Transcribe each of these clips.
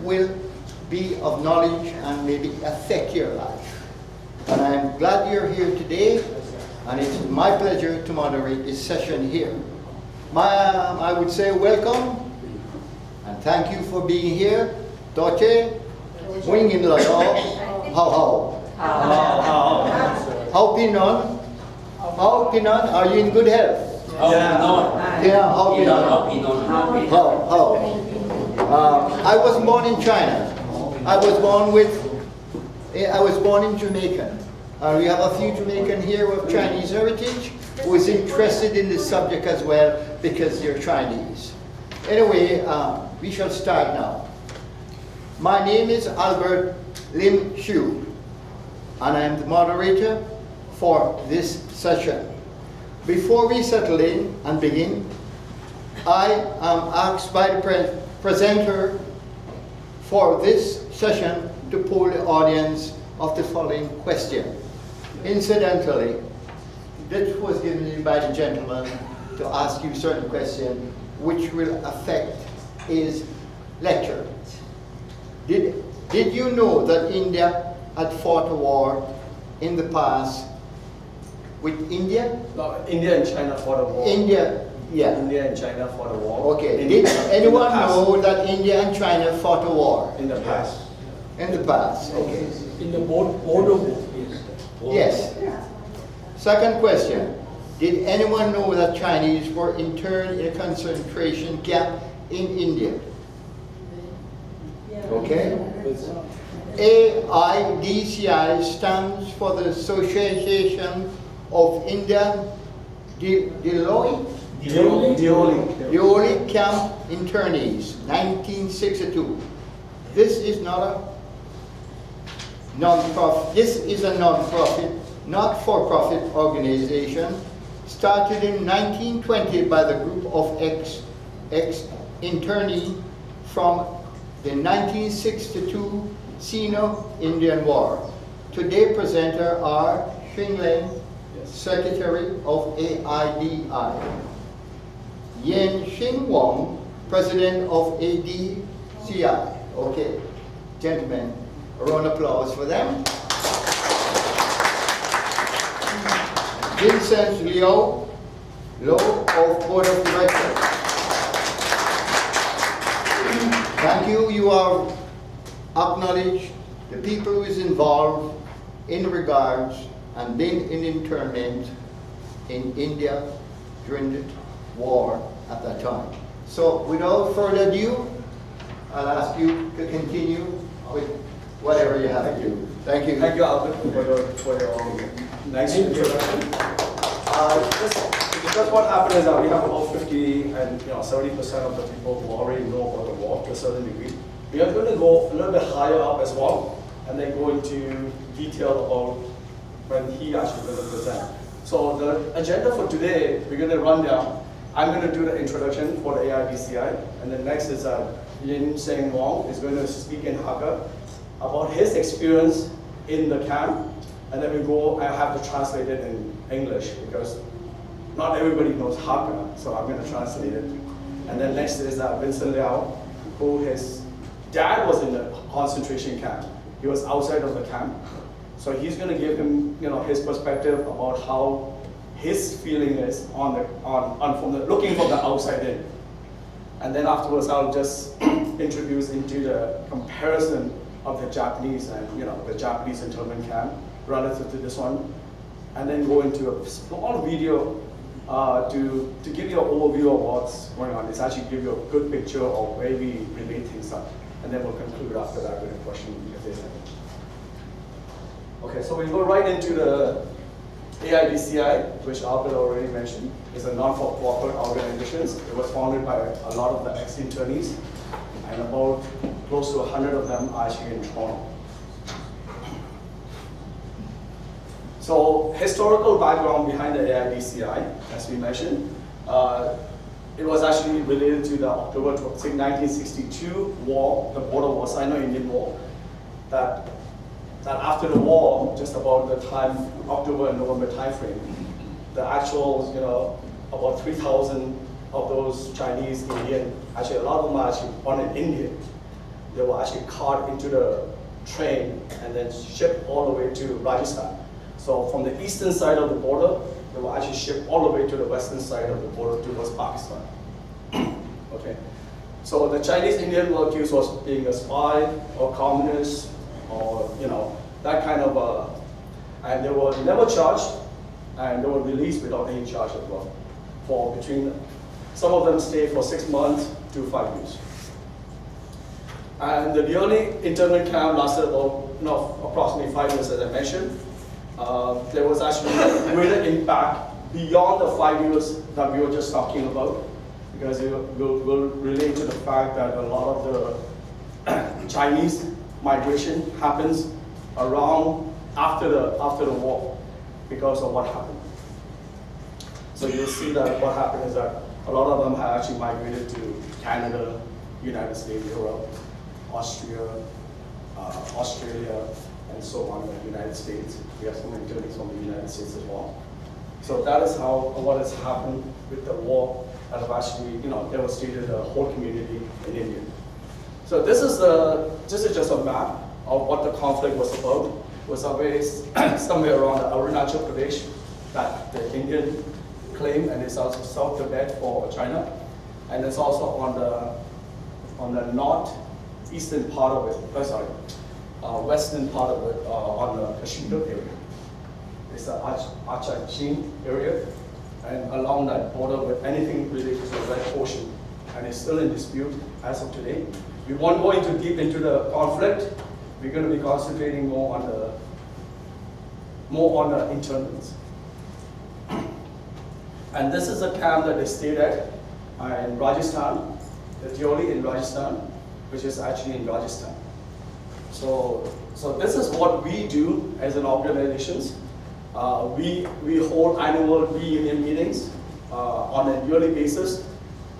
will be of knowledge and maybe affect your life. And I'm glad you're here today, and it's my pleasure to moderate this session here. I would say welcome, and thank you for being here. Doche, wingin layo, how. How pinon? How pinon? Are you in good health? Yeah, how pinon? How? I was born in China. I was born in Jamaica. We have a few Jamaican here of Chinese heritage who is interested in this subject as well because they're Chinese. Anyway, we shall start now. My name is Albert Lim Xu, and I am the moderator for this session. Before we settle in and begin, I am asked by the presenter for this session to poll the audience of the following question. Incidentally, this was given to me by the gentleman to ask you certain questions which will affect his lecture. Did you know that India had fought a war in the past with India? No, India and China fought a war. India and China fought a war. Okay. Did anyone know that India and China fought a war? In the past. In the past, okay. In the border war, yes. Second question. Did anyone know that Chinese were interned in a concentration camp in India? Okay. AIDCI stands for the Association of Indian Deoli Camp Internees, 1962. This is not a non-profit. This is a non-profit, not-for-profit organization started in 1920 by the group of ex-internees from the 1962 Sino-Indian War. Today presenter are Xing Len, Secretary of AIDI, Yen Xing Wong, President of AIDCI. Okay, gentlemen, a round of applause for them. Vincent Liu of Board of Directors. Thank you. You are acknowledged the people who is involved in regards and been in internment in India during the war at that time. So without further ado, I'll ask you to continue with whatever you have to do. Thank you. Thank you, Albert, for your nice introduction. Because what happened is that we have about 50 and 70% of the people who already know about the war to a certain degree. We are going to go a little bit higher up as well, and then go into detail about when he actually going to present. So the agenda for today, we're going to run down. I'm going to do the introduction for the AIDCI, and then next is Yin Sheng Wong is going to speak in Hakka about his experience in the camp, and then I have to translate it in English because not everybody knows Hakka, so I'm going to translate it. And then next is Vincent Liu, who his dad was in the concentration camp. He was outside of the camp. So he's going to give him, his perspective about how his feeling is looking from the outside in. And then afterwards, I'll just introduce into the comparison of the Japanese and the Japanese internment camp relative to this one, and then go into a small video to give you an overview of what's going on. It's actually give you a good picture of where we relate things up, and then we'll conclude after that with a question if there's any. Okay, so we go right into the AIDCI, which Albert already mentioned, is a non-for-profit organization. It was founded by a lot of the ex-internees, and about close to 100 of them are actually in Toronto. So, historical background behind the AIDCI, as we mentioned, it was actually related to the October 1962 war, the border war, Sino-Indian War, that after the war, just about the time, October and November timeframe, the actual, about 3,000 of those Chinese, Indian, actually a lot of them are actually born in India. they were actually carted into the train and then shipped all the way to Rajasthan. So from the eastern side of the border, they were actually shipped all the way to the western side of the border towards Pakistan. Okay. So the Chinese Indian were accused of being a spy or communist or that kind of and they were never charged and they were released without any charge as well. For between some of them stayed for 6 months to 5 years. And the only internment camp lasted about approximately 5 years, as I mentioned. There was actually a greater impact beyond the 5 years that we were just talking about, because it will relate to the fact that a lot of the Chinese migration happens around after the war because of what happened. So you'll see that what happened is that a lot of them have actually migrated to Canada, United States, Europe, Austria, Australia, and so on in the United States. We have some interns from the United States as well. So that is what has happened with the war that have actually devastated the whole community in India. So this is just a map of what the conflict was about. It was always somewhere around Arunachal Pradesh that the Indian claim, and it's also South Tibet for China, and it's also on the northeastern part of it. Western part of it on the Kashmir area. It's the AIDCI area, and along that border with anything related to the Red Ocean, and it's still in dispute as of today. We won't go into deep into the conflict. We're going to be concentrating more on the internments. And this is a camp that they stayed at in Rajasthan, the Deoli in Rajasthan, which is actually in Rajasthan. So this is what we do as an organization. We hold annual reunion meetings on a yearly basis,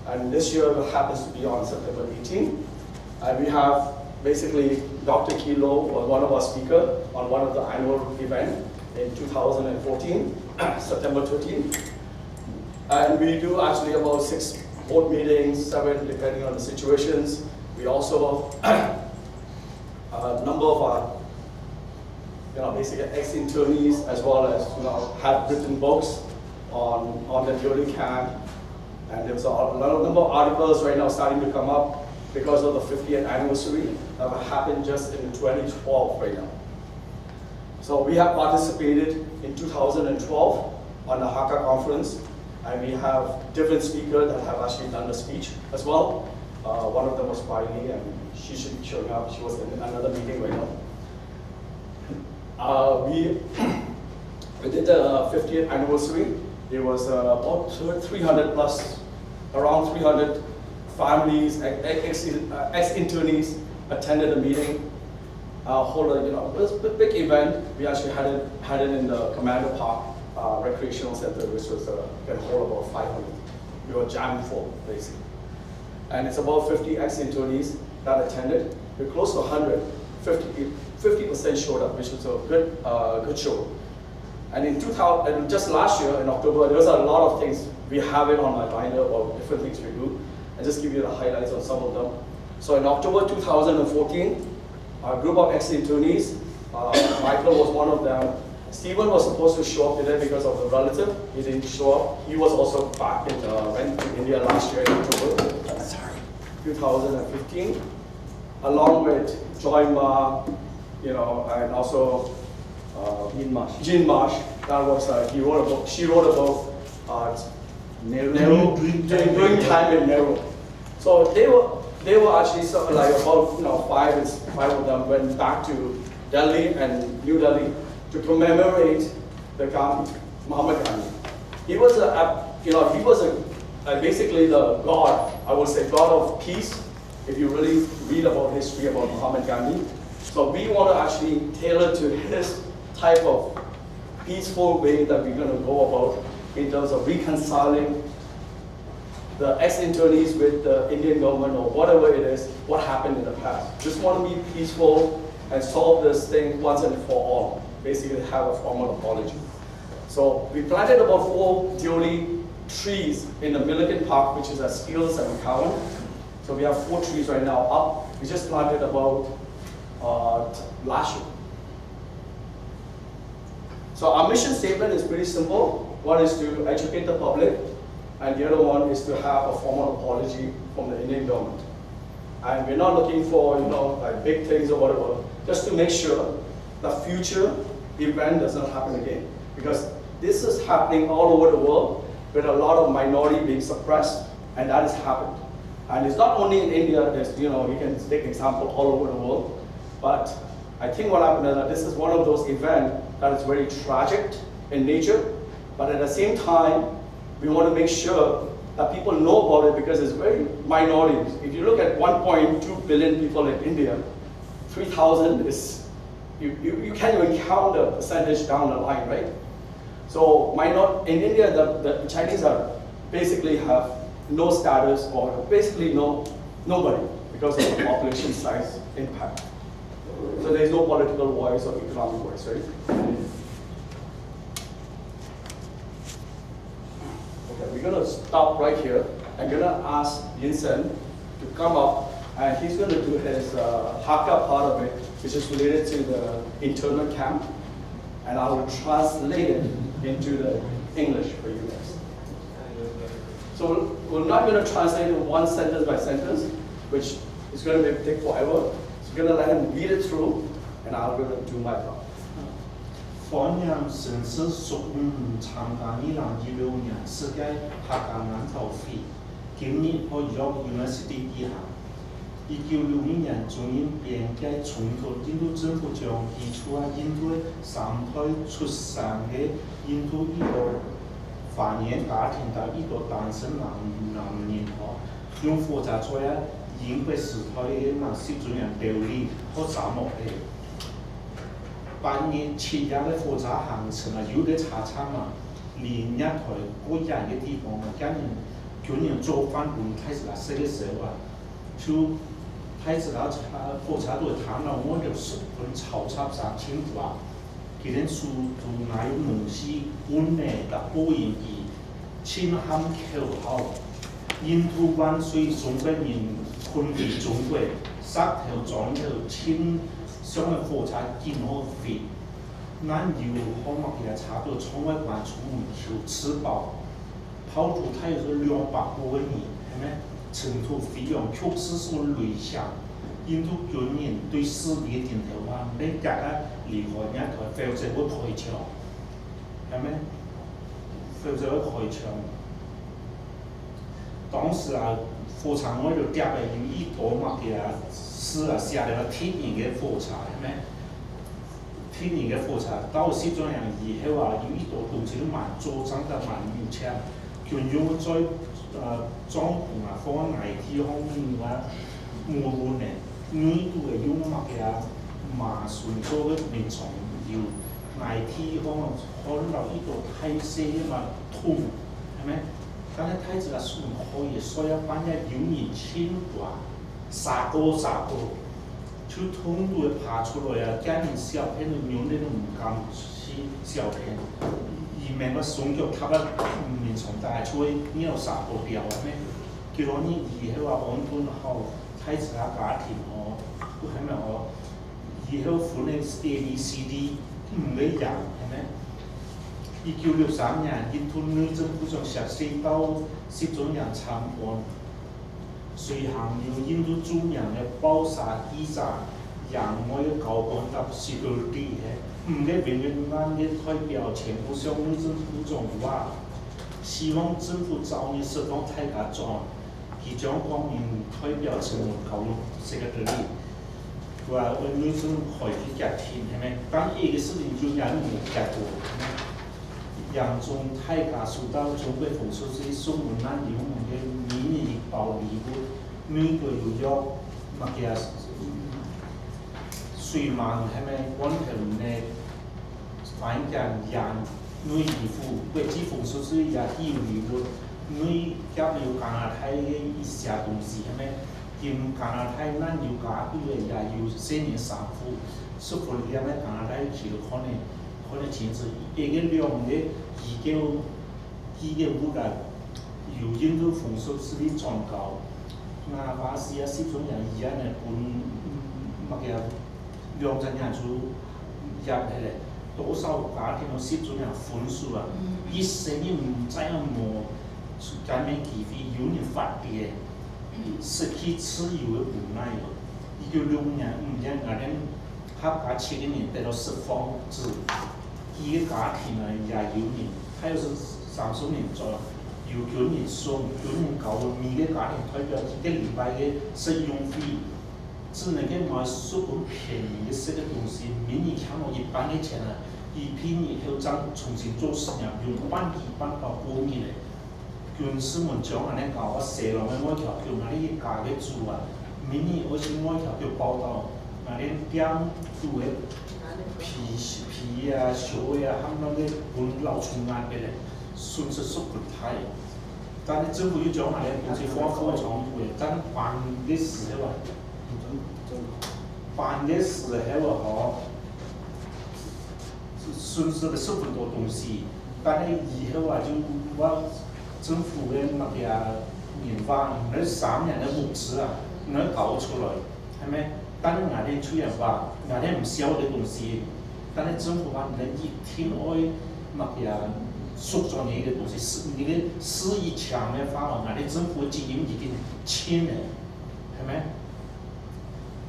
and this year happens to be on September 18. And we have basically Dr. Kilo was one of our speakers on one of the annual event in 2014, September 13. And we do actually about 6 board meetings, 7 depending on the situations. We also a number of our basically ex-internees as well as have written books on the Deoli camp. And there's a number of articles right now starting to come up because of the 50th anniversary that happened just in 2012 right now. So we have participated in 2012 on the Hakka conference, and we have different speakers that have actually done the speech as well. One of them was Riley, and she should be showing up. She was in another meeting right now. We did the 50th anniversary. It was about 300 plus, around 300 families, ex-internees attended the meeting. It was a big event. We actually had it in the Commander Park Recreational Center, which was can hold about 500. We were jammed full, basically. And it's about 50 ex-internees that attended. We're close to 100. 50% showed up, which was a good show. And in just last year in October, there was a lot of things. We have it on my binder or different things we do. I'll just give you the highlights on some of them. So in October 2014, a group of ex-internees, Michael was one of them. Stephen was supposed to show up today because of the relative. He didn't show up. He was also back went to India last year in October. 2015, along with Joy Ma, and also Jean Marsh. That was he wrote a book. She wrote a book, Doing Time in Nehru. So they were actually like about five of them went back to Delhi and New Delhi to commemorate the Gandhi, Mahatma Gandhi. He was basically the God, I would say, God of peace. If you really read about history about Mahatma Gandhi, so we want to actually tailor to his type of peaceful way that we're going to go about in terms of reconciling the ex-internees with the Indian government or whatever it is, what happened in the past. Just want to be peaceful and solve this thing once and for all. Basically have a formal apology. So we planted about 4 Deoli trees in the Milliken Park, which is at Steeles and McCowan. So we have 4 trees right now up. We just planted about last year. So our mission statement is pretty simple. One is to educate the public, and the other one is to have a formal apology from the Indian government. And we're not looking for, like big things or whatever, just to make sure the future event does not happen again. Because this is happening all over the world with a lot of minority being suppressed, and that has happened. And it's not only in India, there's, you can take example all over the world. But I think what happened is that this is one of those events that is very tragic in nature, but at the same time, we want to make sure that people know about it because it's very minorities. If you look at 1.2 billion people in India, 3,000 is, you can't even count the percentage down the line, right? So in India, the Chinese are basically have no status or basically nobody because of the population size impact. So there's no political voice or economic voice, right? Okay, we're gonna stop right here. I'm gonna ask Yinsen to come up, and he's gonna do his Hakka part of it, which is related to the internment camp, and I will translate it into the English for you guys. So we're not gonna translate it one sentence by sentence, which is gonna take forever. So we're gonna let him read it through, and I'm gonna do my part. 欢迎城市属参加2016年世界客家研讨会，今年喺約 University 以下。1962年中英邊界衝突，印度政府將提出印度3胎出生嘅印度裔個繁衍家庭到一個單身男人用火車作為英國時代嘅10周年典禮和沙漠嘅。8年7日嘅火車行程有啲差嘛，連一台個人嘅地方今年做翻工開始啦，4個時候就開始啦，火車都談了我哋10分炒差3,000塊，佢哋數都哪有東西本嚟嘅播音機，親喊口號，印度萬歲，中國人坤地中國，10條莊頭親。上嘅火車見好飛，咱有好乜嘢差不多窗外觀出門口吃飽，跑出太有200多個人，係咪？乘坐費用確實是雷響，印度軍人對士兵點頭話，你隔啊離開一台，否則會開槍，係咪？否則會開槍。當時啊，火車我就跌嚟有一多乜嘢是啊，下來了天然嘅火車，係咪？天然嘅火車到10周年以後啊，有一多東西都蠻做真得蠻有錢，佢用在裝潢啊，放喺 IT 方面啊，無論呢，呢度嘅用乜嘢馬順做嘅民眾要 IT 方面可能到一個太細嘅嘛通，係咪？但係太子嘅數可以所以班嘅有年輕啩。3個，就通都會爬出來啊！家人小朋友用那種唔敢去小朋友，而免個雙腳踏啊面從大出去，你有3個標咩？叫我你以後啊安頓好睇自家家庭哦，都係咪哦？以後款嘅 AIDCI 唔會人係咪？1963年，印度內政府將實施到10周年參觀。隨行有印度著名嘅包沙記者，讓我嘅高官到security嘅，唔嘅永遠按嘅代表全部向內政府總話，希望政府早日釋放大家狀，佢將光明代表成為高secretary，話為內政府開闢家庭係咪？當呢個事情就有冇結果？讓中大家受到中國風俗是送門難流門嘅民意暴力嘅，每個有約乜嘢水漫係咪關係呢？反正人每衣服國際風俗是也有理論，每夾有加拿大嘅一些東西係咪？因加拿大難有家對嘅也有4年3副，所以係咪加拿大其實可能前次一個量嘅2個物價由印度風俗是的轉高。那巴西啊，西中人而家呢本乜嘢兩陣人數入起嚟，多數家庭都西中人款數啊，一生呢唔知有冇咁樣機會有人發嘅，失去自由嘅無奈咯。1965年5月嗰陣，客家7個人得到釋放自由，幾個家庭啊也有人，還有是30年左右。有叫人送，叫人搞每個家庭代表一個禮拜嘅使用費，只能夠買數本便宜嘅食嘅東西，每年搶到一半嘅錢啊！一批年後再重新做實驗，用半期半到過年嚟，叫市民將嗰啲搞個社落嘅外條叫嗰啲價嘅做啊，每年好似外條叫報道，嗰啲店做嘅皮啊、手啊，冚唪唥嘅本老重壓嘅咧。損失縮唔太，但係政府要將埋啲東西放長遠，但辦嘅時候啊，辦嘅時候啊，損失了十分多東西，但係以後啊就話政府嘅乜嘢研發，那3年嘅物資啊，能搞出來，係咪？但係我哋出現話，我哋唔少嘅東西，但係政府話你一天愛乜嘢？縮咗你嘅東西，你嘅肆意搶嘅法案，我哋政府責任已經簽了，係咪？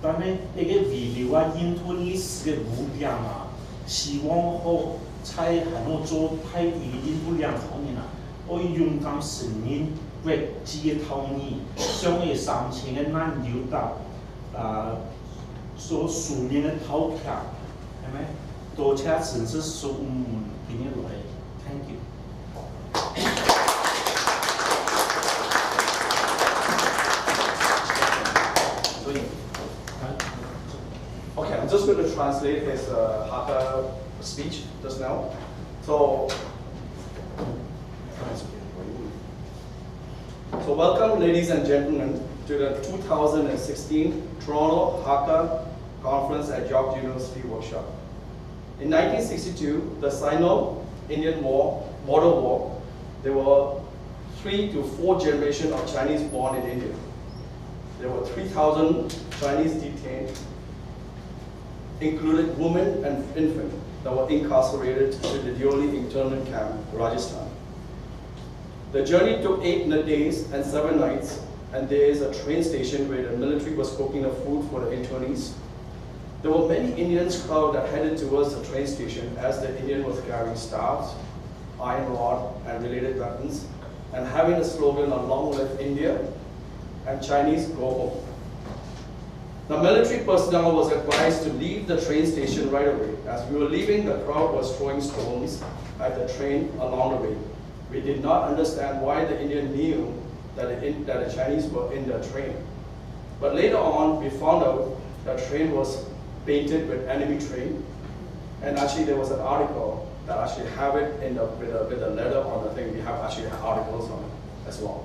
但係呢個遺留啊、印度歷史嘅污染啊，希望好在喺度做太低嘅印度量方面啊，可以勇敢承認為自己同意，將嘅3000嘅難留到所數年嘅投票，係咪？多謝陳氏數俾你來。Thank you. Okay, I'm just going to translate his Hakka speech just now. So welcome, ladies and gentlemen, to the 2016 Toronto Hakka Conference at York University Workshop. In 1962, the Sino-Indian border war, there were 3 to 4 generations of Chinese born in India. There were 3,000 Chinese detained, included women and infants that were incarcerated to the Deoli internment camp, Rajasthan. The journey took 8 days and 7 nights, and there is a train station where the military was cooking the food for the internees. There were many Indians crowd that headed towards the train station as the Indian was carrying staffs, iron rod, and related weapons, and having a slogan of "Long live India" and Chinese go home. The military personnel was advised to leave the train station right away. As we were leaving, the crowd was throwing stones at the train along the way. We did not understand why the Indian knew that the Chinese were in the train. But later on, we found out the train was painted with enemy train, and actually there was an article that actually have it with a letter on the thing. We have actually articles on it as well.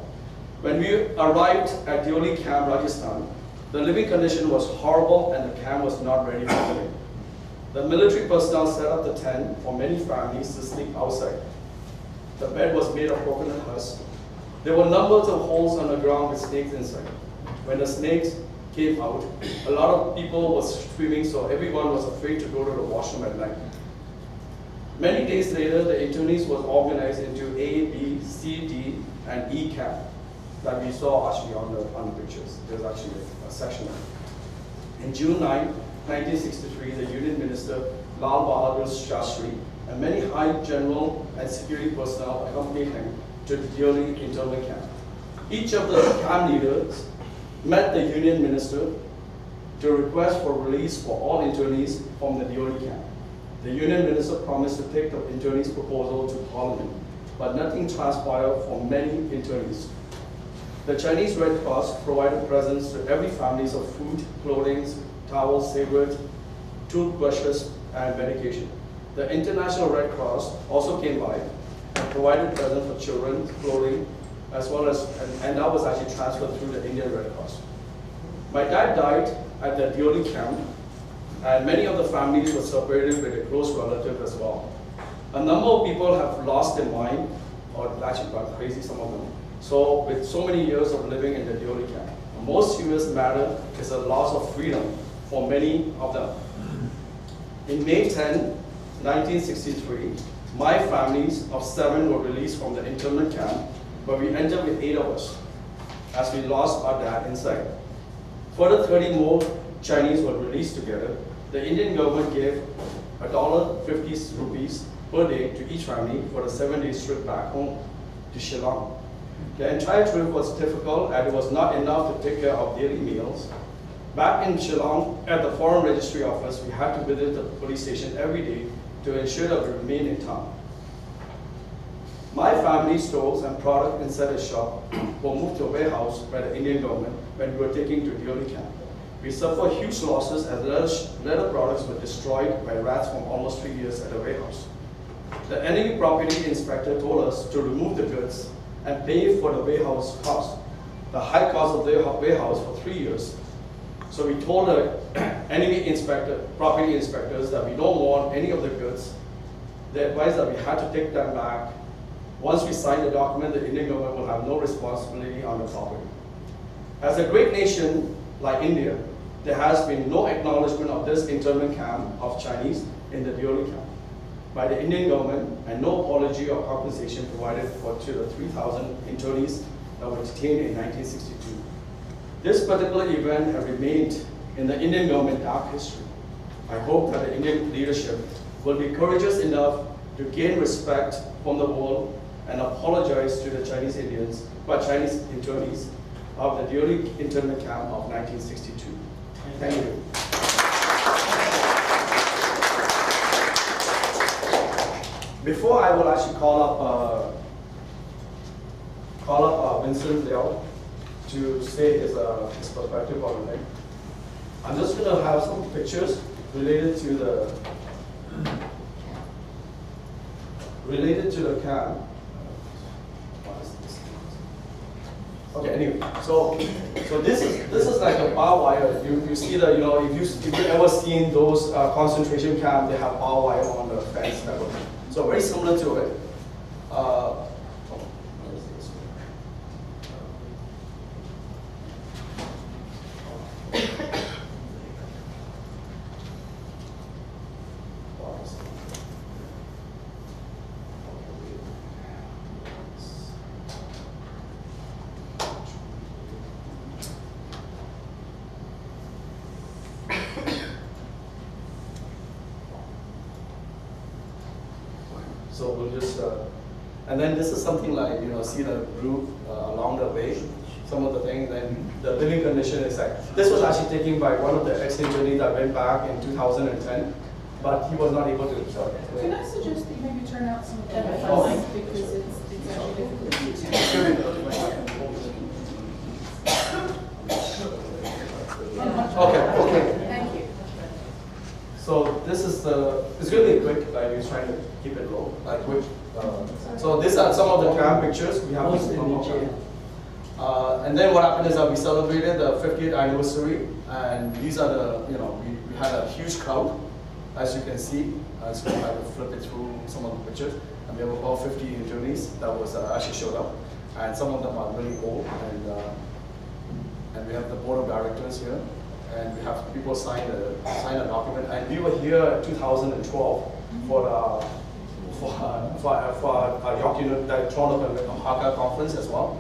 When we arrived at Deoli camp, Rajasthan, the living condition was horrible and the camp was not ready for living. The military personnel set up the tent for many families to sleep outside. The bed was made of coconut husk. There were numbers of holes on the ground with snakes inside. When the snakes came out, a lot of people were screaming, so everyone was afraid to go to the washroom at night. Many days later, the internees was organized into A, B, C, D, and E camp that we saw actually on the pictures. There's actually a section of it. In June 9, 1963, the Union Minister Lal Bahadur Shastri and many high general and security personnel accompanied him to the Deoli internment camp. Each of the camp leaders met the Union Minister to request for release for all internees from the Deoli camp. The Union Minister promised to take the internees' proposal to Parliament, but nothing transpired for many internees. The Chinese Red Cross provided presents to every family of food, clothing, towels, cigarettes, toothbrushes, and medication. The International Red Cross also came by and provided presents for children, clothing, as well as, and that was actually transferred through the Indian Red Cross. My dad died at the Deoli camp, and many of the families were separated with a close relative as well. A number of people have lost their mind, or actually gone crazy, some of them. So with so many years of living in the Deoli camp, most serious matter is the loss of freedom for many of them. In May 10, 1963, my families of 7 were released from the internment camp, but we entered with 8 of us, as we lost our dad inside. Further 30 more Chinese were released together. The Indian government gave $1.50 rupees per day to each family for a 7-day trip back home to Shillong. The entire trip was difficult and it was not enough to take care of daily meals. Back in Shillong, at the foreign registry office, we had to visit the police station every day to ensure that we remain in town. My family's stores and product inside the shop were moved to a warehouse by the Indian government when we were taken to Deoli camp. We suffered huge losses as leather products were destroyed by rats from almost 3 years at the warehouse. The enemy property inspector told us to remove the goods and pay for the warehouse cost, the high cost of the warehouse for 3 years. So we told the enemy property inspectors that we don't want any of the goods. They advised that we had to take them back. Once we sign the document, the Indian government will have no responsibility on the property. As a great nation like India, there has been no acknowledgement of this internment camp of Chinese in the Deoli camp by the Indian government, and no apology or compensation provided to the 3,000 internees that were detained in 1962. This particular event has remained in the Indian government dark history. I hope that the Indian leadership will be courageous enough to gain respect from the world and apologize to the Chinese internees of the Deoli internment camp of 1962. Thank you. Before I will actually call up Vincent Liao to say his perspective on it, I'm just going to have some pictures related to the camp. Okay, anyway, so this is like a barbed wire. You see that, if you ever seen those concentration camps, they have barbed wire on the fence level. So very similar to it. So we'll just, and then this is something like, see the roof along the way, some of the things, and the living condition is like, this was actually taken by one of the ex-internees that went back in 2010, but he was not able to, sorry. Can I suggest that you maybe turn out some of the lights because it's actually difficult to Okay. Thank you. So this is it's going to be quick, like we're trying to keep it low, like quick. So these are some of the camp pictures we have. And then what happened is that we celebrated the 50th anniversary, and these are the, we had a huge crowd, as you can see. So I will flip it through some of the pictures. And we have about 50 internees that was actually showed up, and some of them are really old, and we have the board of directors here. And we have people sign a document. And we were here in 2012 for the Toronto Hakka conference as well.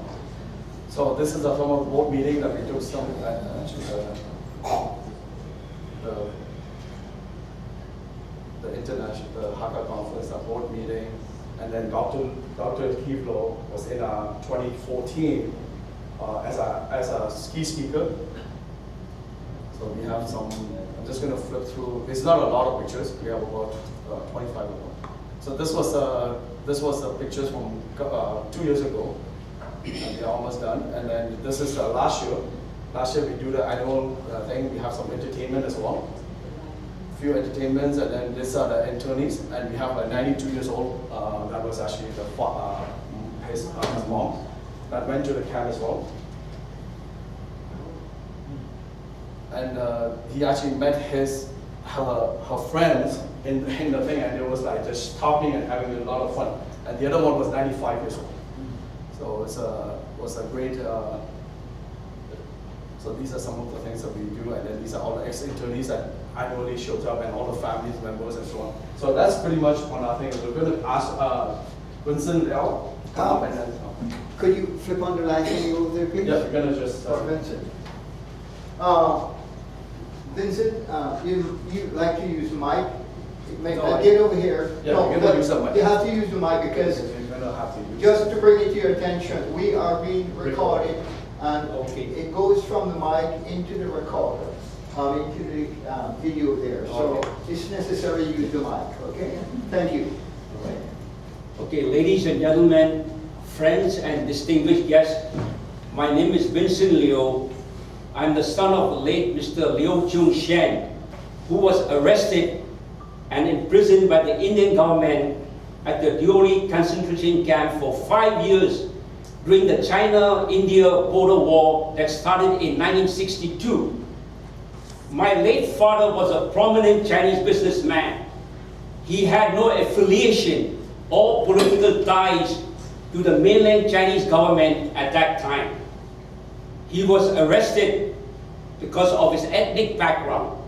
So this is a form of board meeting that we took some the Hakka conference, a board meeting, and then Dr. Kivlo was in 2014 as a key speaker. So we have some, I'm just going to flip through, it's not a lot of pictures, we have about 25 of them. So this was the pictures from 2 years ago, and we're almost done. And then this is last year. Last year we do the annual thing, we have some entertainment as well. A few entertainments, and then these are the internees, and we have a 92 years old, that was actually his mom, that went to the camp as well. And he actually met her friends in the thing, and it was like just talking and having a lot of fun. And the other one was 95 years old. So it was a great So these are some of the things that we do, and then these are all the ex-internees that annually shows up, and all the families, members, and so on. So that's pretty much one of the things. We're going to ask Vincent Liao to come up and then. Could you flip on the line for you over there, please? Yeah, we're going to just. For Vincent. Vincent, you like to use the mic? Get over here. Yeah, No, you're going to use the mic. you have to use the mic because You're going to have to use just to bring it to your attention, we are being recorded and Okay. it goes from the mic into the recorder, into the video there. So Okay. it's necessary to use the mic, okay? Thank you. Okay, ladies and gentlemen, friends and distinguished guests, my name is Vincent Liu. I'm the son of the late Mr. Liu Chung Shen, who was arrested and imprisoned by the Indian government at the Diori concentration camp for 5 years during the China-India border war that started in 1962. My late father was a prominent Chinese businessman. He had no affiliation or political ties to the mainland Chinese government at that time. He was arrested because of his ethnic background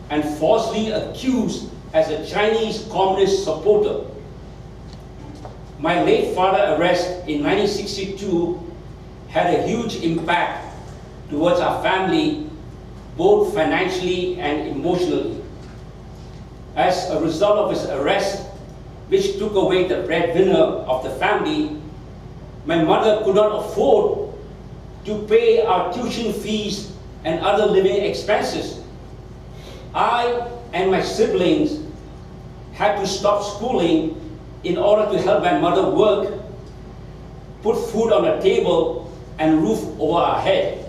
and falsely accused as a Chinese communist supporter. My late father's arrest in 1962 had a huge impact towards our family, both financially and emotionally. As a result of his arrest, which took away the breadwinner of the family, my mother could not afford to pay our tuition fees and other living expenses. I and my siblings had to stop schooling in order to help my mother work, put food on the table, and roof over our head.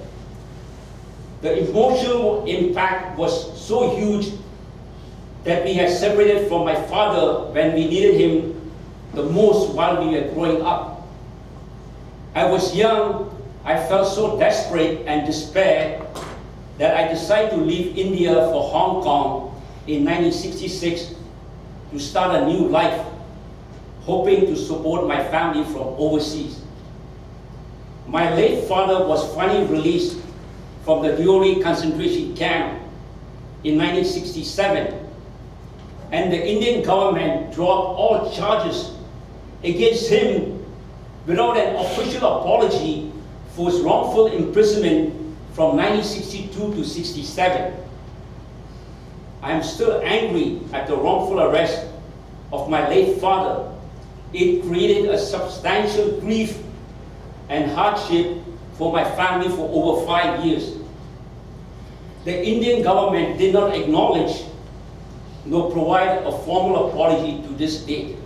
The emotional impact was so huge that we had separated from my father when we needed him the most while we were growing up. I was young, I felt so desperate and despair that I decided to leave India for Hong Kong in 1966 to start a new life, hoping to support my family from overseas. My late father was finally released from the Diori concentration camp in 1967, and the Indian government dropped all charges against him without an official apology for his wrongful imprisonment from 1962 to 67. I am still angry at the wrongful arrest of my late father. It created a substantial grief and hardship for my family for over 5 years. The Indian government did not acknowledge nor provide a formal apology to this date.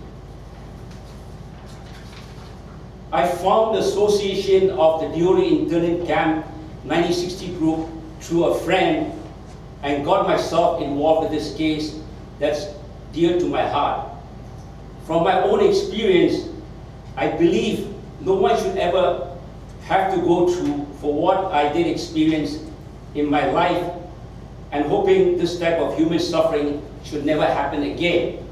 I found the Association of the Diori Internment Camp 1960 group through a friend and got myself involved with this case that's dear to my heart. From my own experience, I believe no one should ever have to go through for what I did experience in my life, and hoping this type of human suffering should never happen again.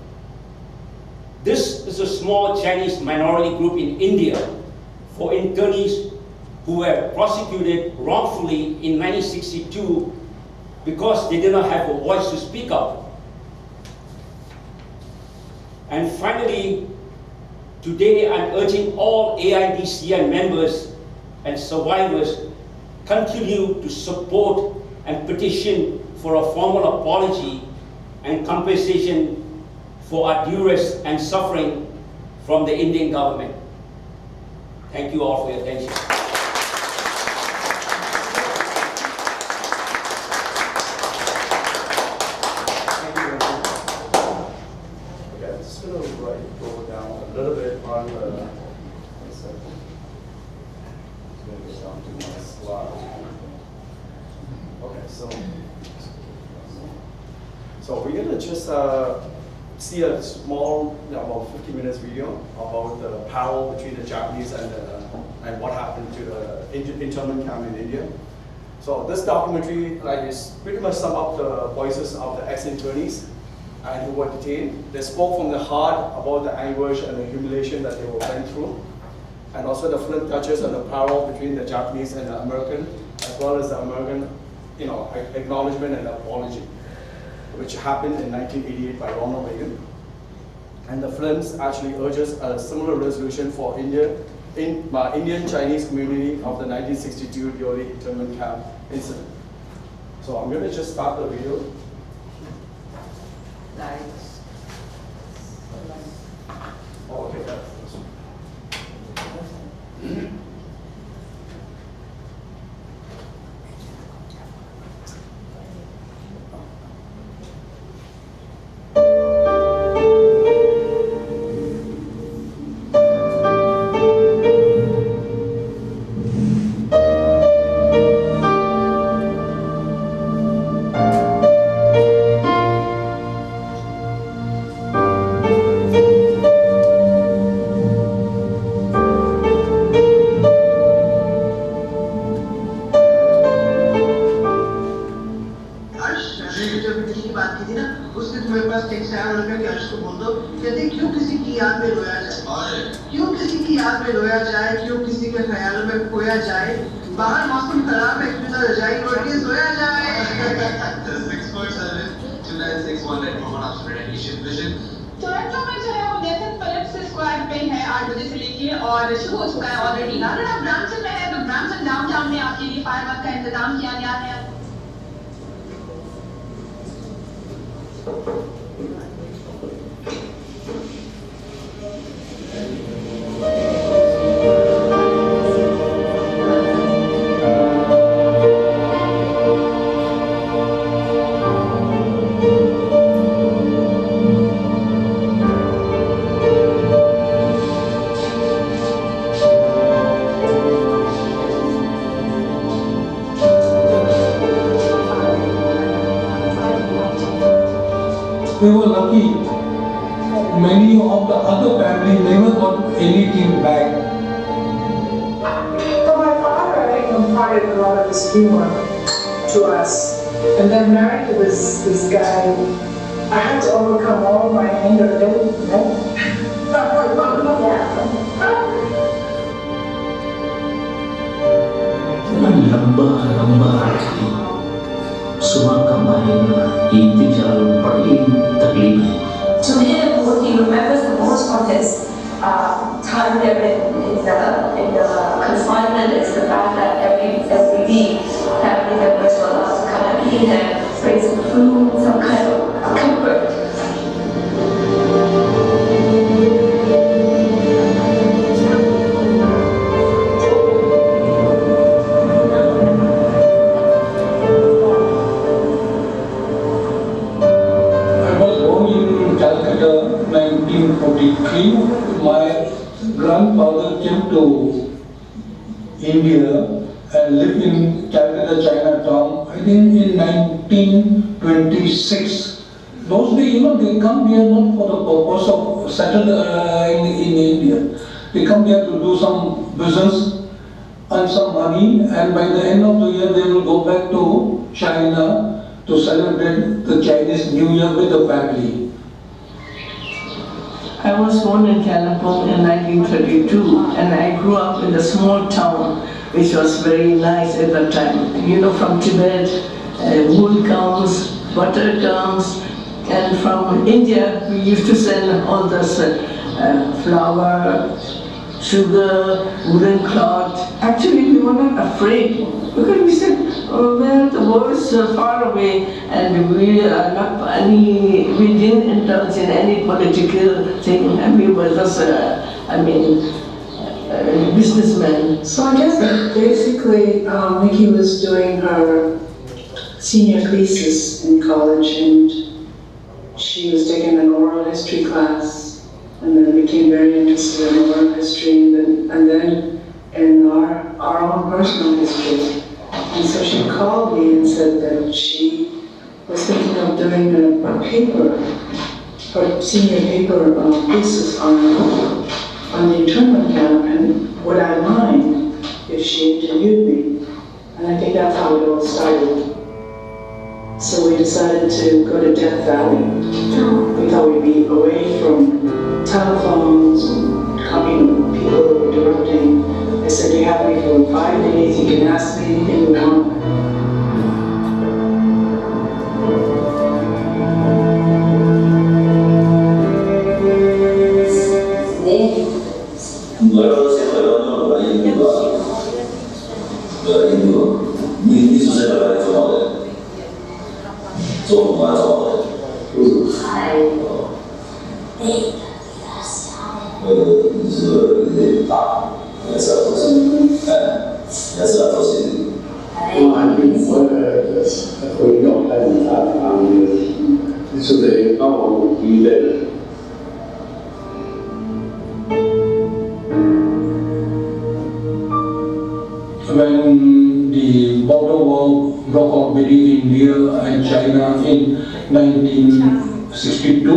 This is a small Chinese minority group in India for internees who were prosecuted wrongfully in 1962 because they did not have a voice to speak up. And finally, today I'm urging all AIDCI members and survivors continue to support and petition for a formal apology and compensation for our duress and suffering from the Indian government. Thank you all for your attention. Okay, I'm just going to go down a little bit on the. One second. I'm going to go down to my slide. Okay, so we're going to just see a small, about 15 minutes video about the parallel between the Japanese and what happened to the internment camp in India. So this documentary is pretty much sum up the voices of the ex-internees and who were detained. They spoke from the heart about the anguish and the humiliation that they went through, and also the film touches on the parallel between the Japanese and the American as well as the American, acknowledgement and apology, which happened in 1988 by Ronald Reagan. And the films actually urges a similar resolution for Indian Chinese community of the 1962 Deoli internment camp incident. So I'm going to just start the video. Nice. Oh, okay. We were lucky. Many of the other family never got anything back. So my father imparted a lot of his humor to us. And then married to this guy, I had to overcome all my anger. लंबा आखिरी सुबह का महीना इंतजार बड़ी तकलीफ है. To me, what he remembers the most of his time there in the confinement is the fact that every week family members were allowed to come and eat and bring some food, some kind of comfort. Calcutta, 1943, my grandfather came to India and lived in Calcutta, Chinatown, I think in 1926. Those days, they come here not for the purpose of settle in India. They come here to do some business, earn some money, and by the end of the year, they will go back to China to celebrate the Chinese New Year with the family. I was born in Kalimpong in 1932, and I grew up in a small town, which was very nice at the time. From Tibet, wool comes, butter comes, and from India, we used to send all this flour, sugar, woolen cloth. Actually, we were not afraid, because we said, the war is far away, and we didn't indulge in any political thing, and we were just, businessmen. So I guess that basically, Nikki was doing her senior thesis in college, and she was taking an oral history class, and then became very interested in oral history, and then in our own personal history. And so she called me and said that she was thinking of doing a paper, her senior paper thesis on the internment camp, and would I mind if she interviewed me? And I think that's how it all started. So we decided to go to Death Valley. We thought we'd be away from telephones and people interrupting, They said, you have me for 5 days, you can ask me anything you want. When the border war broke out between India and China in 1962,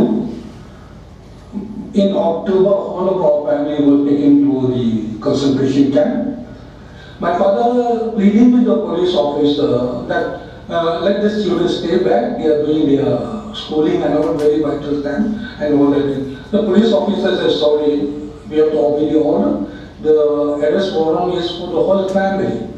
in October, all of our family were taken to the concentration camp. My father pleading with the police officer that let the students stay back, they are doing their schooling and all very vital time and all that. The police officer said, sorry, we have to obey the order. The arrest warrant is for the whole family.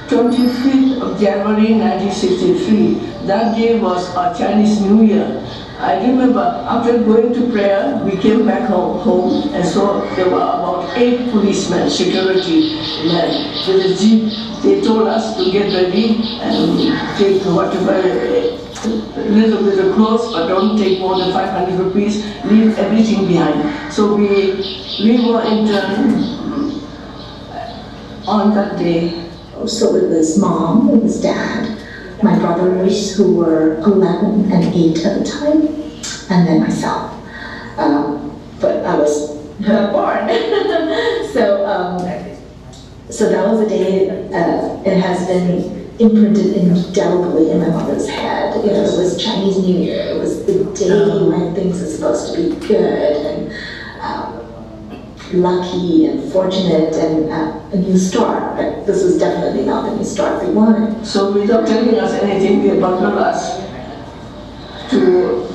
25th of January 1963, that day was our Chinese New Year. I remember after going to prayer, we came back home and saw there were about 8 policemen, security men with a jeep. They told us to get ready and take whatever, a little bit of clothes, but don't take more than 500 rupees, leave everything behind. So we were interned on that day. So it was mom, it was dad, my brothers who were 11 and 8 at the time, and then myself. But I was not born. So that was a day, it has been imprinted indelibly in my mother's head. You know, it was Chinese New Year, it was the day when things are supposed to be good and lucky and fortunate and a new start. But this was definitely not the new start we wanted. So without telling us anything, they bundled us to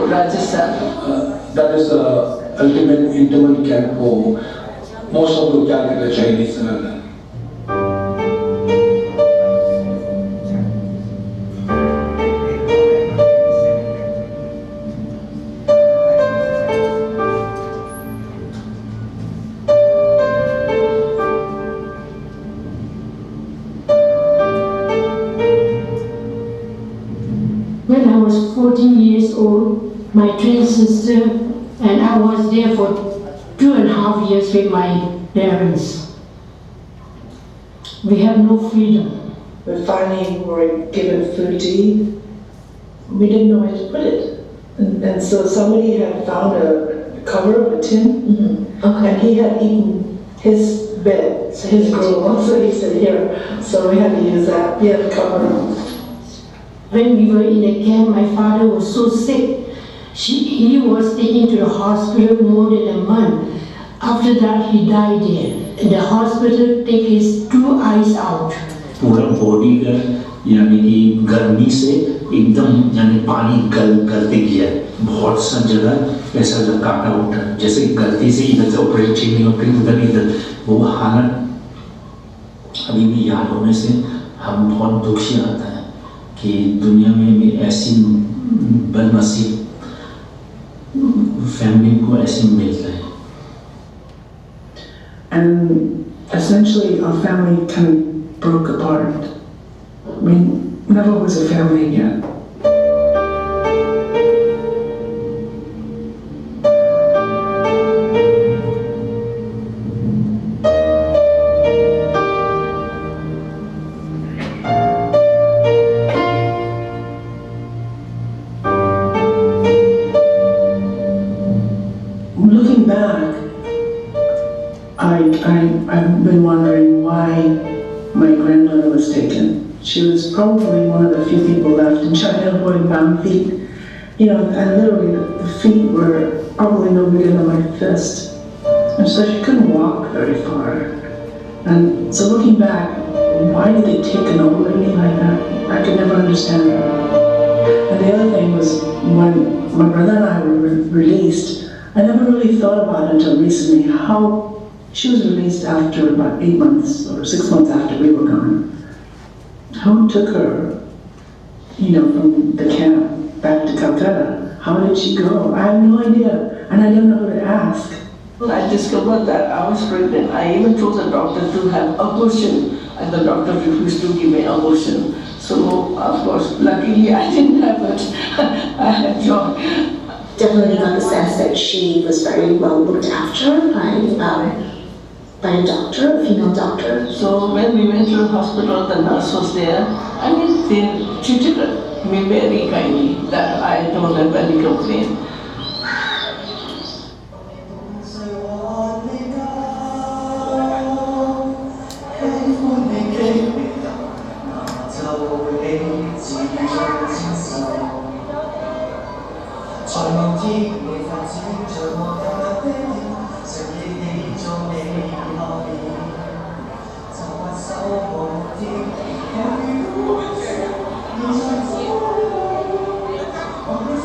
Rajasthan. That is the ultimate internment camp for most of the Calcutta Chinese. When I was 14 years old, my twin sister and I was there for 2.5 years with my parents. We have no freedom. We finally were given food to eat. We didn't know where to put it. And so somebody had found a cover of a tin, and he had eaten his bed, his gruel, so he said, here. So we had to use that. He had to cover him. When we were in the camp, my father was so sick. He was taken to the hospital more than a month. After that, he died there. And the hospital take his 2 eyes out. पूरा body का यानी कि गर्मी से एकदम यानी पानी गलते गया, बहुत सा जगह ऐसा काटा उठा, जैसे गलती से इधर से ऑपरेशन उधर वो हालत अभी भी याद होने से हम बहुत दुखी आता है कि दुनिया में ऐसी बदनसीब फैमिली को ऐसे मिलता है. And essentially our family kind of broke apart. We never was a family again. Looking back, I've been wondering why my granddaughter was taken. She was probably one of the few people left in China who had bound feet. You know, and literally the feet were probably no bigger than my fist. And so she couldn't walk very far. And so looking back, why did they take an old lady like that? I could never understand that. And the other thing was when my brother and I were released, I never really thought about it until recently how She was released after about 8 months or 6 months after we were gone. Who took her, from the camp back to Calcutta? How did she go? I have no idea, and I don't know who to ask. I discovered that I was pregnant. I even told the doctor to have abortion, and the doctor refused to give me abortion. So, of course, luckily I didn't have it. I had joy. Definitely got the sense that she was very well looked after by a doctor, a female doctor. So when we went to the hospital, the nurse was there. I mean, they treated me very kindly, that I don't have any complaint.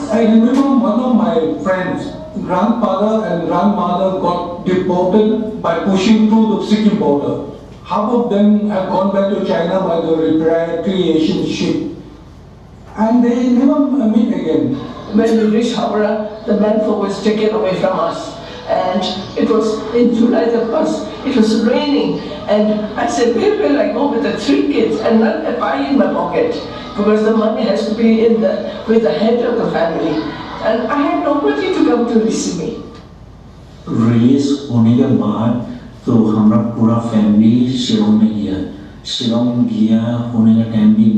I remember one of my friends, grandfather and grandmother got deported by pushing through the Sikkim border. Half of them have gone back to China by the repatriation ship. And they never meet again. When we reached Howrah, the manfolk was taken away from us. And it was in July the 1st, it was raining. And I said, where will I go with the 3 kids and not a pie in my pocket? Because the money has to be with the head of the family. And I had nobody to come to receive me. Release होने के बाद तो हमारा पूरा family Shillong में गया। शिलोंग गया होने का टाइम भी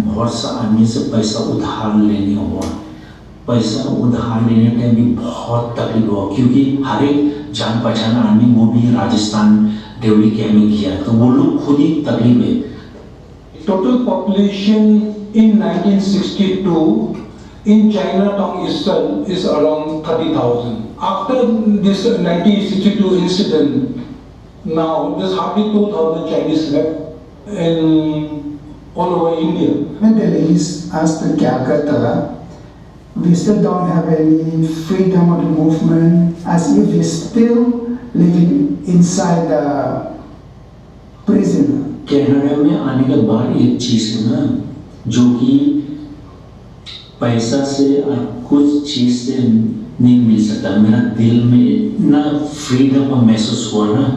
बहुत सा आदमी से पैसा उधार लेने हुआ। पैसा उधार लेने टाइम भी बहुत तकलीफ हुआ क्योंकि हर एक जान पहचान आदमी वो भी राजस्थान देवली कैंप में गया तो वो लोग खुद ही तकलीफ है। Total population in 1962 in Chinatown itself is around 30,000. After this 1962 incident, now there's hardly 2,000 Chinese left in all over India. When the ladies asked the Calcutta, we still don't have any freedom of the movement, as if we're still living inside the prison. Canada में आने के बाद एक चीज है ना जो कि पैसा से और कुछ चीज से नहीं मिल सकता। मेरा दिल में इतना फ्रीडम महसूस हुआ ना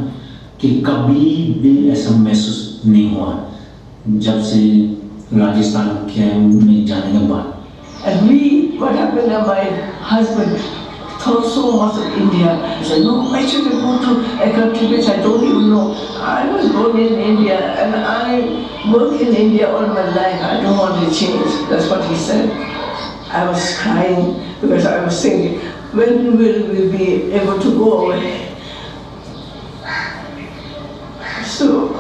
कि कभी भी ऐसा महसूस नहीं हुआ जब से राजस्थान कैंप में जाने के बाद। And what happened to my husband thought so much of India. He said, no, why should I go to a country which I don't even know? I was born in India and I work in India all my life. I don't want to change. That's what he said. I was crying because I was thinking, when will we be able to go away? So,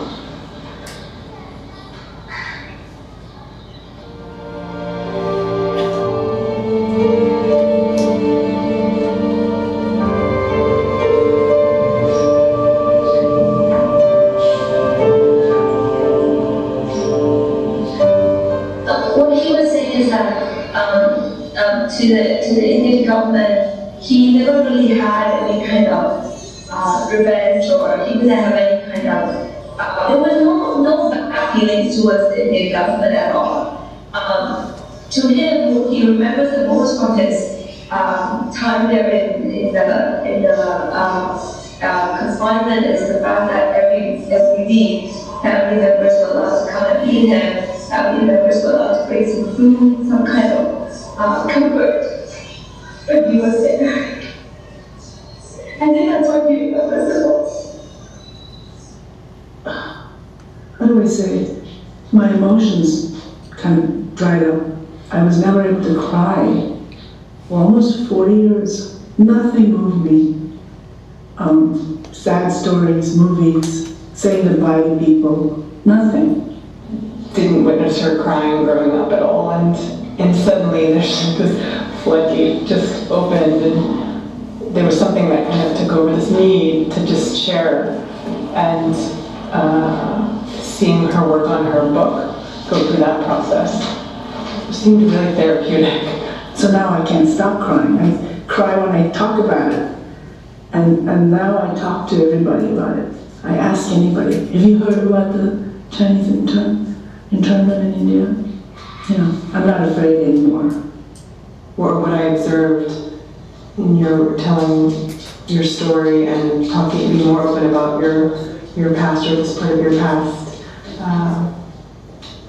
to the Indian government, he never really had any kind of revenge, or he didn't have any kind of, there was no bad feelings towards the Indian government at all. To him, he remembers the most from his time there in the confinement is the fact that every week, family members were allowed to come and meet him, family members were allowed to bring some food, some kind of comfort when he was there. And then that's what he remembers the most. How do I say? My emotions kind of dried up. I was never able to cry for almost 40 years. Nothing moved me. Sad stories, movies, saying goodbye to people, nothing. Didn't witness her crying growing up at all, and suddenly there's this floodgate just opened, and there was something that kind of took over, this need to just share, and seeing her work on her book, go through that process, it seemed really therapeutic. So now I can't stop crying. I cry when I talk about it. And now I talk to everybody about it. I ask anybody, have you heard about the Chinese internment in India? You know, I'm not afraid anymore. Or what I observed in your telling your story and talking to be more open about your past or this part of your past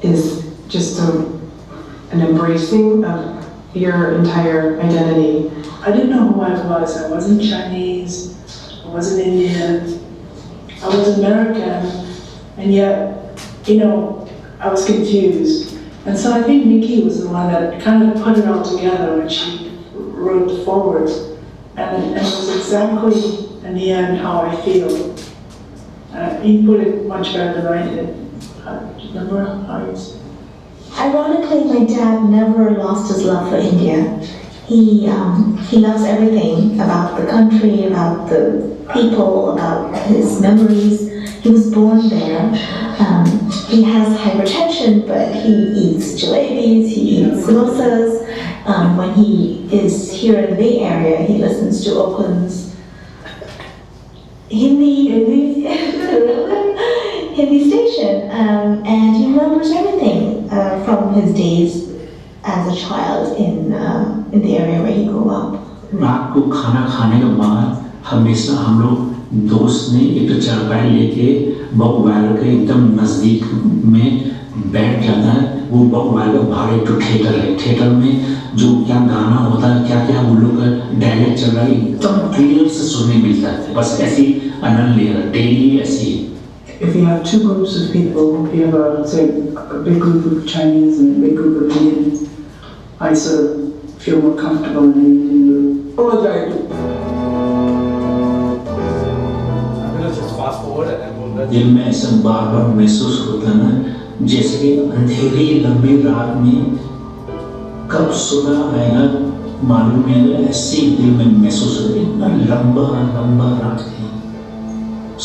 is just an embracing of your entire identity. I didn't know who I was. I wasn't Chinese, I wasn't Indian, I was American, and yet, you know, I was confused. And so I think Nikki was the one that kind of put it all together when she wrote the forward. And it was exactly, in the end, how I feel. He put it much better than I did. Remember how you said? Ironically, my dad never lost his love for India. He loves everything about the country, about the people, about his memories. He was born there. He has hypertension, but he eats jalebis, he eats samosas. When he is here in the Bay Area, he listens to Oakland's Hindi station, and he remembers everything from his days as a child in the area where he grew up. रात को खाना खाने के बाद हमेशा हम लोग दोस्त ने एक चारपाई लेके बग वायर के एकदम नजदीक में बैठ जाता है। वो बग वायर के बाहर एक थिएटर है, थिएटर में जो क्या गाना होता है, क्या क्या वो लोग का डायलेक्ट चल रहा है, एकदम क्लियर से सुनने मिलता है। बस ऐसी अनन्य है, डेली ऐसी। If you have two groups of people, if you have say a big group of Chinese and a big group of Indians, I sort of feel more comfortable in the Indian group. I'm gonna just fast forward and we'll दिल में ऐसा बार बार महसूस होता है ना, जैसे कि अंधेरी लंबी रात में कब सुबह आएगा मालूम नहीं, ऐसी दिल में महसूस होता है। इतना लंबा लंबा रात है,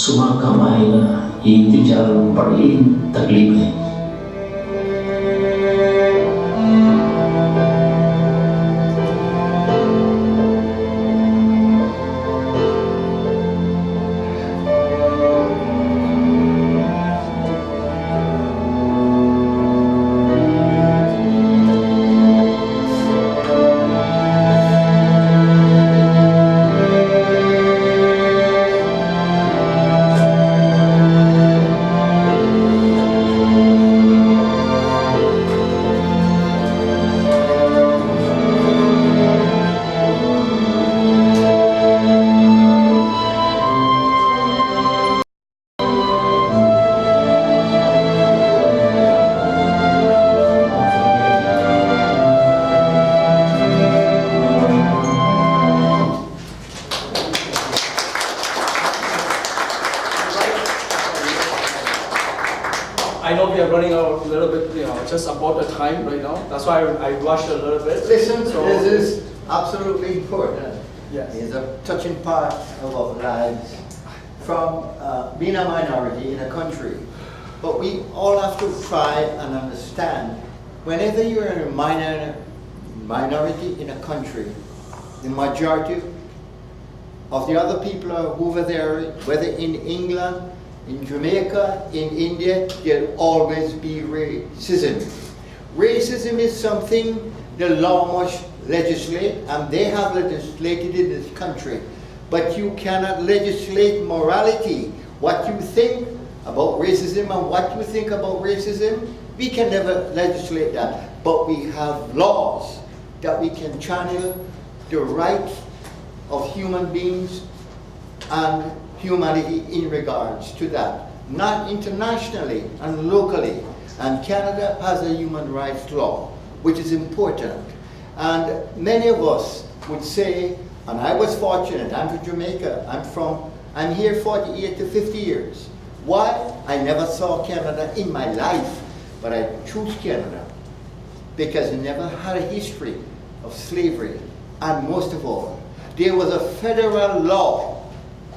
सुबह कब आएगा ये इंतजार बड़ी तकलीफ है। I know we are running out a little bit, just about the time right now. That's why I rushed a little bit. Listen, So- this is absolutely important. Yes. It's a touching part of our lives from being a minority in a country. But we all have to try and understand, whenever you're a minority in a country, the majority of the other people are over there, whether in England, in Jamaica, in India, there'll always be racism. Racism is something the law must legislate, and they have legislated in this country. But you cannot legislate morality. What you think about racism and what you think about racism, we can never legislate that. But we have laws that we can channel the rights of human beings and humanity in regards to that, not internationally and locally. And Canada has a human rights law, which is important. And many of us would say, and I was fortunate, I'm from Jamaica, I'm here 48 to 50 years. Why? I never saw Canada in my life, but I chose Canada because it never had a history of slavery. And most of all, there was a federal law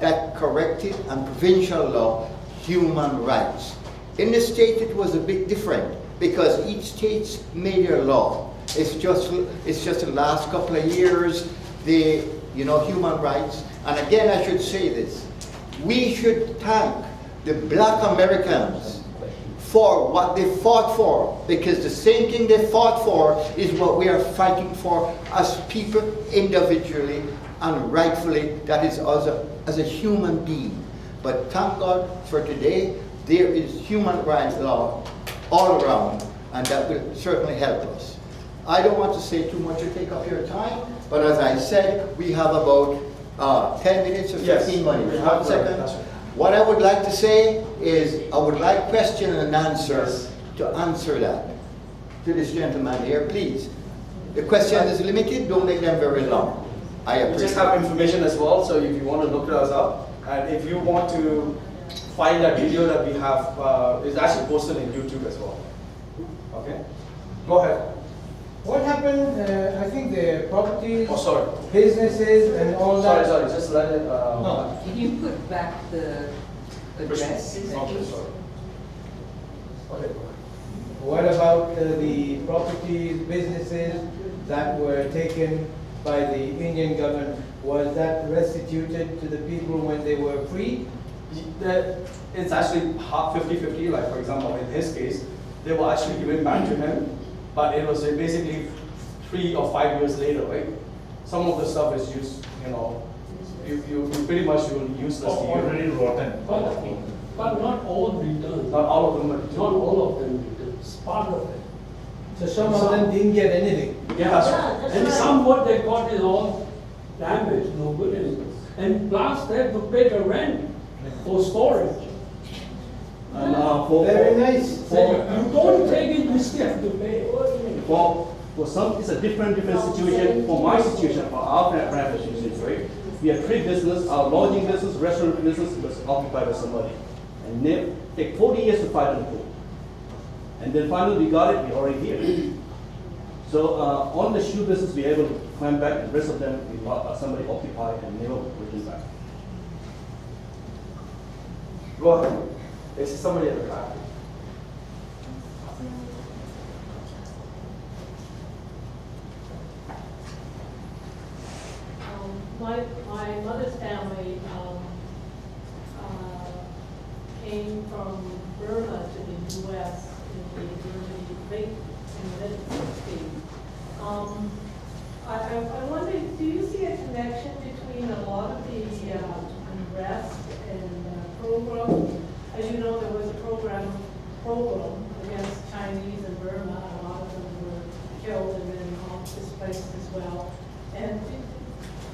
that corrected and provincial law human rights. In the state it was a bit different because each state made their law. It's just the last couple of years the human rights. And again, I should say this. We should thank the black Americans for what they fought for, because the same thing they fought for is what we are fighting for as people individually and rightfully, that is as a human being. But thank God for today, there is human rights law all around, and that will certainly help us. I don't want to say too much to take up your time, but as I said, we have about 10 minutes or 15 minutes. 1 second. What I would like to say is I would like question and answer to answer that. To this gentleman here, please. The question is limited, don't make them very long. I appreciate We just have information as well, so if you want to look us up, and if you want to find that video that we have, it's actually posted in YouTube as well. Okay? Go ahead. What happened, I think the properties, sorry. businesses and all that. Sorry, just let it... No. Can you put back the address? Okay, sorry. Okay. What about the properties, businesses that were taken by the Indian government? Was that restituted to the people when they were free? It's actually 50-50, like for example, in his case, they were actually given back to him, but it was basically 3 or 5 years later, right? Some of the stuff is used, you pretty much will use this already rotten. But not all returned. Not all of them returned. Not all of them returned. It's part of it. So some of them didn't get anything. Yeah, and some what they got is all damaged, no good anymore. And plus they have to pay the rent for storage. And very nice. You don't take it, you still have to pay. For some, it's a different situation. For my situation, for our private situation, right? We have trade business, our lodging business, restaurant business was occupied by somebody. And they take 40 years to fight on the court. And then finally we got it, we're already here. So on the shoe business, we were able to climb back, and the rest of them, somebody occupied and never returned back. Go ahead. There's somebody at the back. My mother's family came from Burma to the U.S. in the late 60s. I wonder, do you see a connection between a lot of the unrest and program? As you know, there was a program against Chinese in Burma. A lot of them were killed and then displaced as well. And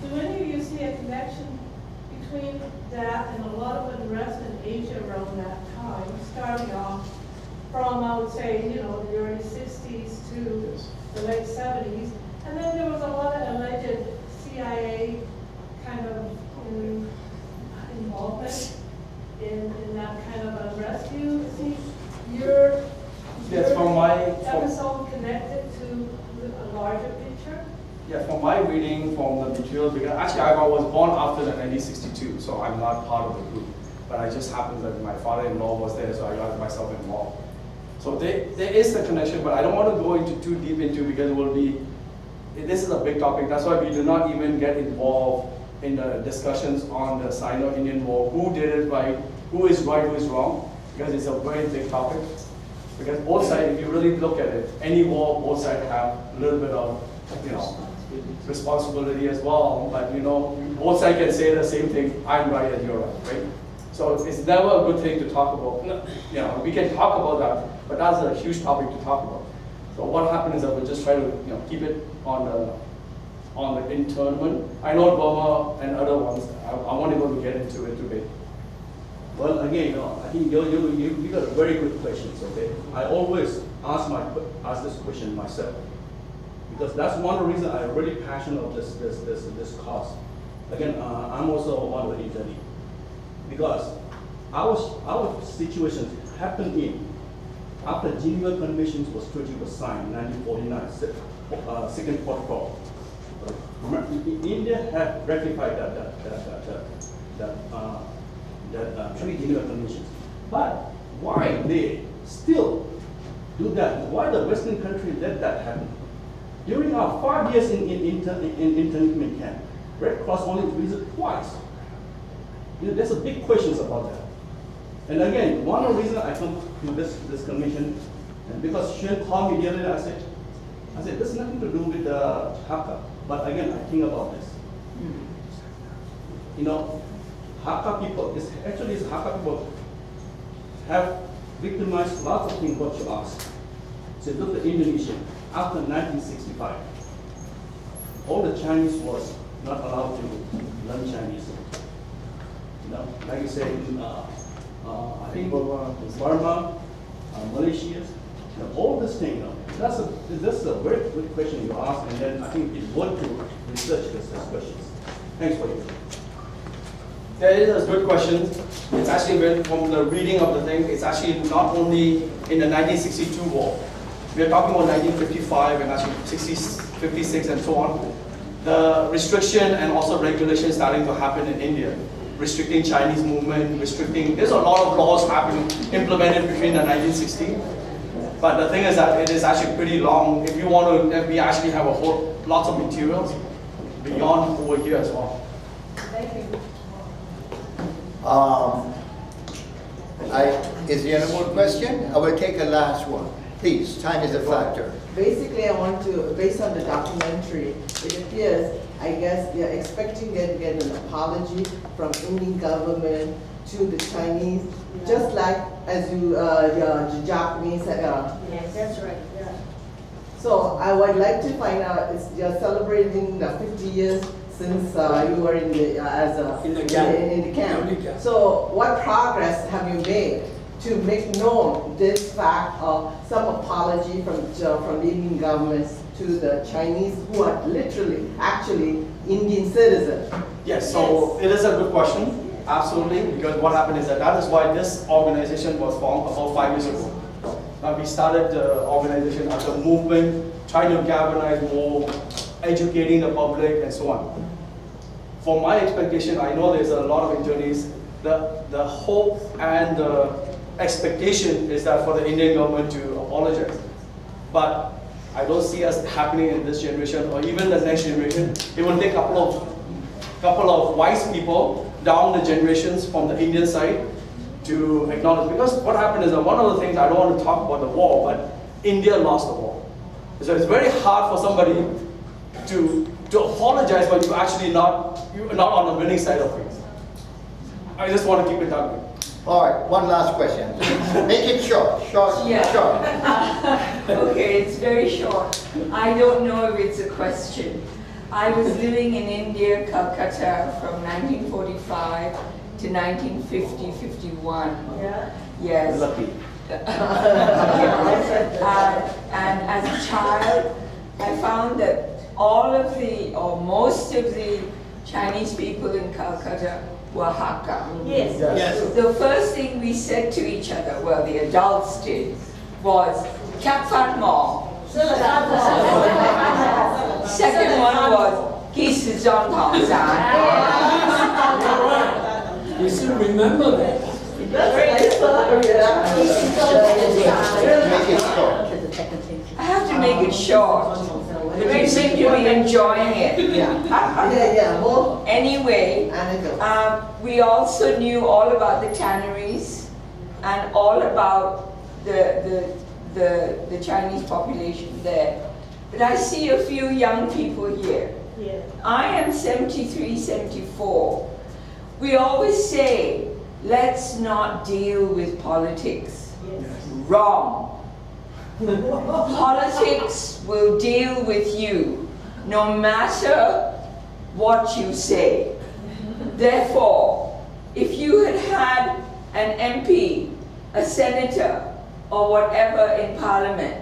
do any of you see a connection between that and a lot of unrest in Asia around that time, starting off from, I would say, the early 60s to the late 70s, and then there was a lot of alleged CIA kind of involvement in that kind of unrest. Do you see your episode connected to a larger picture? Yeah, from my reading from the material, because actually I was born after the 1962, so I'm not part of the group. But I just happened that my father-in-law was there, so I got myself involved. So there is the connection, but I don't want to go into too deep into because this is a big topic. That's why we do not even get involved in the discussions on the Sino-Indian War, who did it right, who is wrong, because it's a very big topic. Because both sides, if you really look at it, any war, both sides have a little bit of, responsibility as well. But both sides can say the same thing: I'm right and you're right. So it's never a good thing to talk about. We can talk about that, but that's a huge topic to talk about. So what happened is that we just try to keep it on the internment. I know Burma and other ones. I won't able to get into it today. Well, again, I think you got a very good questions. Okay, I always ask this question myself, because that's one of the reasons I'm really passionate about this cause. Again, I'm also one of the internees, because our situation happened after Geneva Convention was signed in 1949, second protocol. India had ratified that Geneva Convention. But why they still do that? Why the Western country let that happen? During our 5 years in internment camp, Red Cross only visited twice. There's a big questions about that. And again, one of the reasons I come to this commission, and because Xuan called me the other day, I said, this has nothing to do with the Hakka. But again, I think about this. Hakka people, Hakka people have victimized lots of things what you asked. So look at Indonesia, after 1965, all the Chinese was not allowed to learn Chinese. Like you said, I think Burma, Malaysia, all this thing, that's a very good question you asked, and then I think it's worth to research these questions. Thanks for it. Yeah, it is a good question. It's actually been from the reading of the thing. It's actually not only in the 1962 war. We are talking about 1955 and actually 56 and so on. The restriction and also regulation starting to happen in India. Restricting Chinese movement, there's a lot of laws happening, implemented between the 1960s. But the thing is that it is actually pretty long. If you want to, we actually have lots of materials beyond over here as well. Thank you. Is there any more question? I will take a last one. Please, time is a factor. Basically, I want to, based on the documentary, it appears, I guess they're expecting them to get an apology from Indian government to the Chinese, just like as the Japanese. Yes, that's right. Yeah. So I would like to find out, you're celebrating the 50 years since you were in the in the camp. So what progress have you made to make known this fact of some apology from the Indian government to the Chinese who are literally, actually Indian citizens? Yes, so it is a good question. Absolutely, because what happened is that is why this organization was formed about 5 years ago. We started the organization as a movement, trying to galvanize more, educating the public and so on. For my expectation, I know there's a lot of internees, the hope and the expectation is that for the Indian government to apologize. But I don't see us happening in this generation or even the next generation. It will take a couple of wise people down the generations from the Indian side to acknowledge. Because what happened is that one of the things, I don't want to talk about the war, but India lost the war. So it's very hard for somebody to apologize, but you're not on the winning side of things. I just want to keep it that way. All right, one last question. Make it short. Okay, it's very short. I don't know if it's a question. I was living in India, Calcutta, from 1945 to 1950-51. Yeah. Yes. Lucky. And as a child, I found that all of or most of the Chinese people in Calcutta were Hakka. Yes. Yes. The first thing we said to each other, well, the adults did, was "Kap Fan Mo." Second one was "Ki Si Zhong Tong San." You still remember that? I have to make it short. You seem to be enjoying it. Anyway, we also knew all about the tanneries and all about the Chinese population there. But I see a few young people here. Yeah. I am 73, 74. We always say, let's not deal with politics. Wrong. Politics will deal with you, no matter what you say. Therefore, if you had had an MP, a senator, or whatever in Parliament,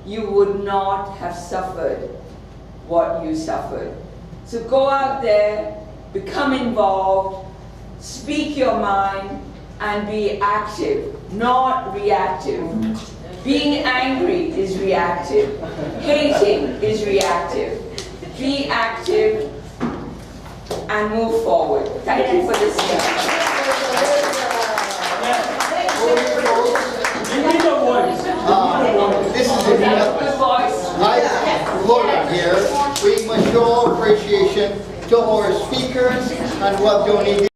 you would not have suffered what you suffered. So go out there, become involved, speak your mind, and be active, not reactive. Being angry is reactive. Hating is reactive. Be active and move forward. Thank you for listening. This is a good voice. a show of appreciation to our speakers and who have donated